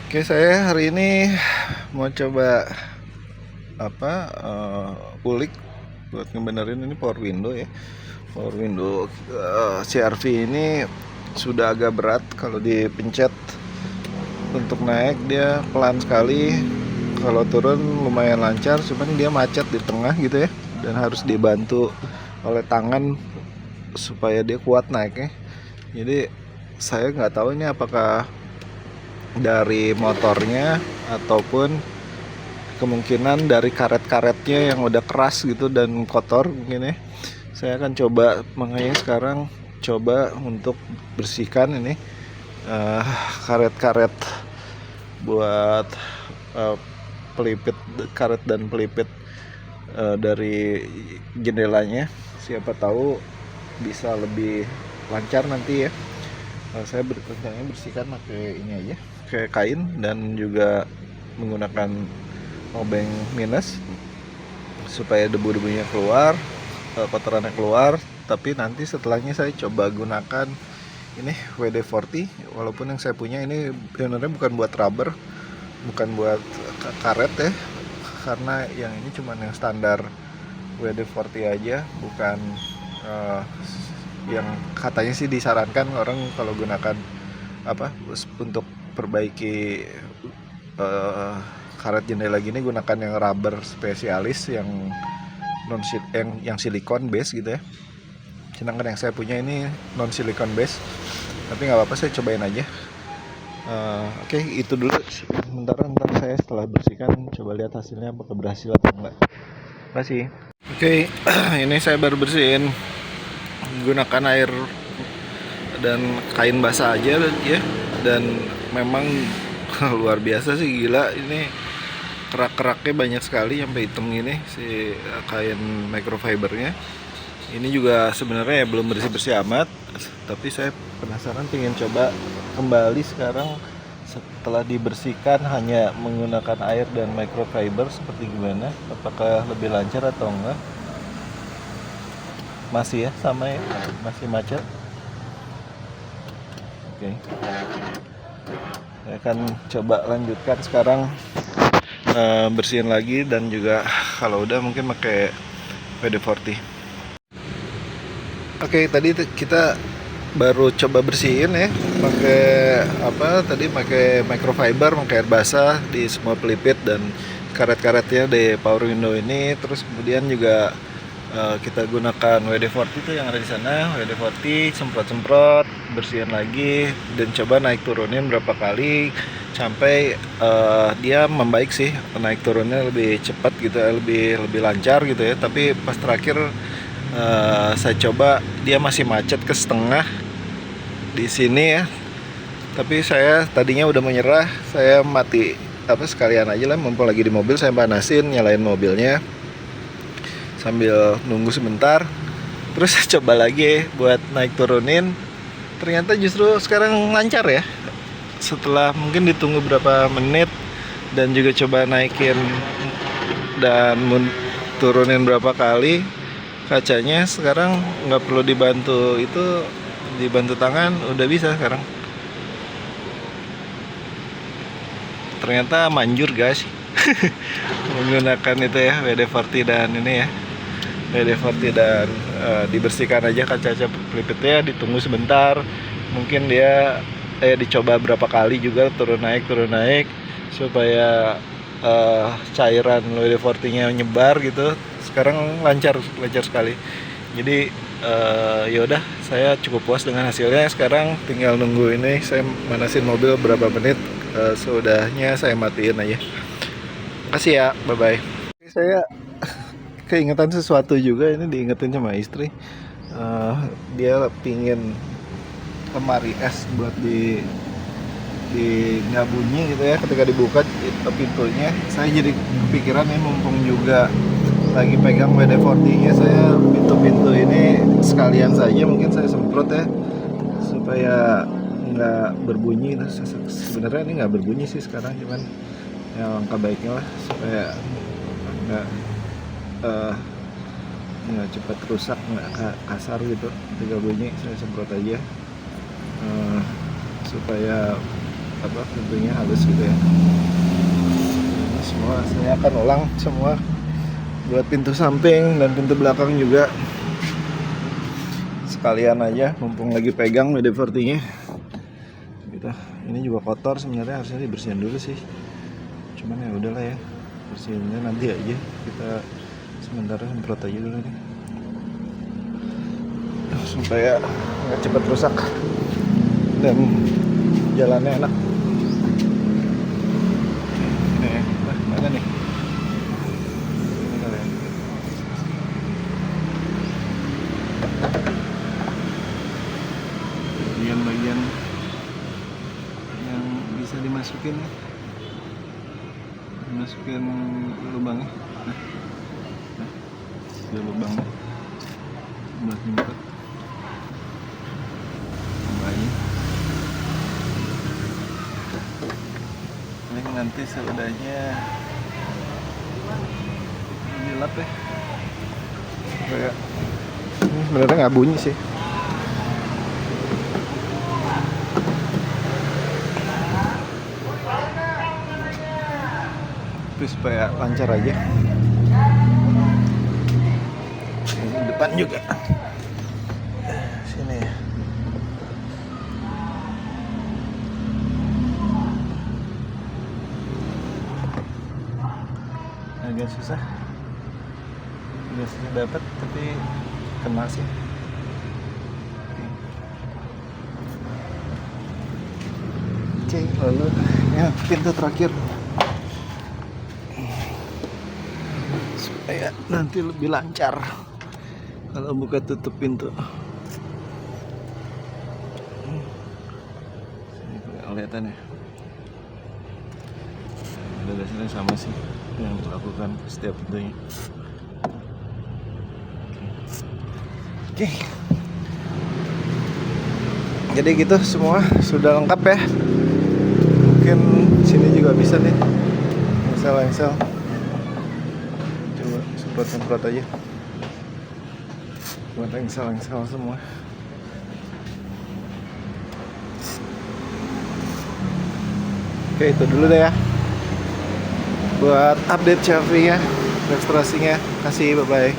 Oke, saya hari ini mau coba ulik buat ngebenerin ini power window ya. Power window CRV ini sudah agak berat kalau dipencet. Untuk naik dia pelan sekali, kalau turun lumayan lancar, cuman dia macet di tengah gitu ya, dan harus dibantu oleh tangan supaya dia kuat naiknya. Jadi saya nggak tahu ini apakah dari motornya ataupun kemungkinan dari karet-karetnya yang udah keras gitu dan kotor mungkin ya. Saya akan coba, makanya sekarang coba untuk bersihkan ini uh, karet-karet buat uh, pelipit karet dan pelipit dari jendelanya. Siapa tahu bisa lebih lancar nanti ya. Saya rencananya bersihkan pakai ini aja, kayak kain, dan juga menggunakan obeng minus supaya debu-debunya keluar, kotorannya keluar. Tapi nanti setelahnya saya coba gunakan ini WD-40, walaupun yang saya punya ini sebenarnya bukan buat rubber, bukan buat karet ya, karena yang ini cuma yang standar WD-40 aja, bukan yang katanya sih disarankan orang kalau gunakan untuk perbaiki karet jendela gini, gunakan yang rubber spesialis yang non yang silikon base gitu ya. Sedangkan yang saya punya ini non silikon base, tapi nggak apa-apa, saya cobain aja. Oke, itu dulu. Ntar saya setelah bersihkan coba lihat hasilnya apakah berhasil atau enggak. Terima kasih. Oke, ini saya baru bersihin gunakan air dan kain basah aja ya, dan memang luar biasa sih, gila ini kerak-keraknya banyak sekali sampai hitam gini si kain microfibernya. Ini juga sebenarnya ya belum bersih-bersih amat, tapi saya penasaran, pengen coba kembali sekarang setelah dibersihkan hanya menggunakan air dan microfiber seperti gimana, apakah lebih lancar atau enggak. Masih ya sama ya, masih macet. Oke, saya akan coba lanjutkan sekarang, bersihin lagi, dan juga kalau udah mungkin pakai WD-40. Oke, tadi kita baru coba bersihin ya, pakai microfiber, pakai air basah di semua pelipit dan karet-karetnya di power window ini. Terus kemudian juga kita gunakan WD-40 itu yang ada di sana, WD-40 semprot-semprot, bersihin lagi, dan coba naik turunin berapa kali sampai dia membaik sih, naik turunnya lebih cepat gitu, lebih lancar gitu ya. Tapi pas terakhir saya coba dia masih macet ke setengah di sini ya. Tapi saya tadinya udah menyerah, saya sekalian aja lah, mumpung lagi di mobil, saya panasin, nyalain mobilnya sambil nunggu sebentar. Terus saya coba lagi buat naik turunin, ternyata justru sekarang lancar ya. Setelah mungkin ditunggu berapa menit dan juga coba naikin dan turunin berapa kali, kacanya sekarang nggak perlu dibantu, itu dibantu tangan udah bisa sekarang. Ternyata manjur guys. Menggunakan itu ya WD-40 dan ini ya, WD-40 dan dibersihkan aja kaca-kaca pelipitnya, ditunggu sebentar, mungkin dia dicoba berapa kali juga turun naik supaya cairan WD-40-nya nyebar gitu. Sekarang lancar sekali. Jadi yaudah, saya cukup puas dengan hasilnya. Sekarang tinggal nunggu ini, saya manasin mobil berapa menit, sudahnya saya matiin aja. Makasih ya, bye bye. Saya keingetan sesuatu juga, ini diingetin sama istri. Dia pingin lemari es buat di nggak bunyi gitu ya ketika dibuka pintunya. Saya jadi kepikiran nih, mumpung juga lagi pegang WD-40 nya, saya pintu ini sekalian saja mungkin saya semprot ya, supaya nggak berbunyi. Sebenarnya ini nggak berbunyi sih sekarang, cuman ya langkah baiknya lah supaya nggak cepat rusak, nggak kasar gitu ketika bunyi. Saya semprot aja supaya apa pintunya halus gitu ya. Ini semua saya akan ulang semua buat pintu samping dan pintu belakang juga. Sekalian aja mumpung lagi pegang WD-40-nya gitu. Ini juga kotor sebenarnya, harusnya dibersihin dulu sih, cuman ya udahlah ya, bersihinnya nanti aja, kita sementara semprot aja dulu nih supaya nggak cepat rusak dan jalannya enak. Nih, mana nih? Ini kali ya. Bagian-bagian yang bisa dimasukin lubangnya. Ada lubangnya buat nyempet tambahnya. Paling nanti seudahnya dilap ya. Kayak ini sebenarnya nggak bunyi sih. Terus supaya lancar aja. Ini depan juga. Sini ya. Agak susah dapat, tapi kena sih. Oke, lalu ya pintu terakhir supaya nanti lebih lancar kalau buka tutup pintu. Ini kelihatan ya. Udah dasarnya sama sih yang dilakukan setiap pintunya. Oke. Jadi gitu semua sudah lengkap ya. Mungkin sini juga bisa nih. Engsel. Coba semprot aja. Buat engsel semua. Oke, itu dulu deh ya. Buat update Xiaomi-nya, restorasinya. Kasih, bye-bye.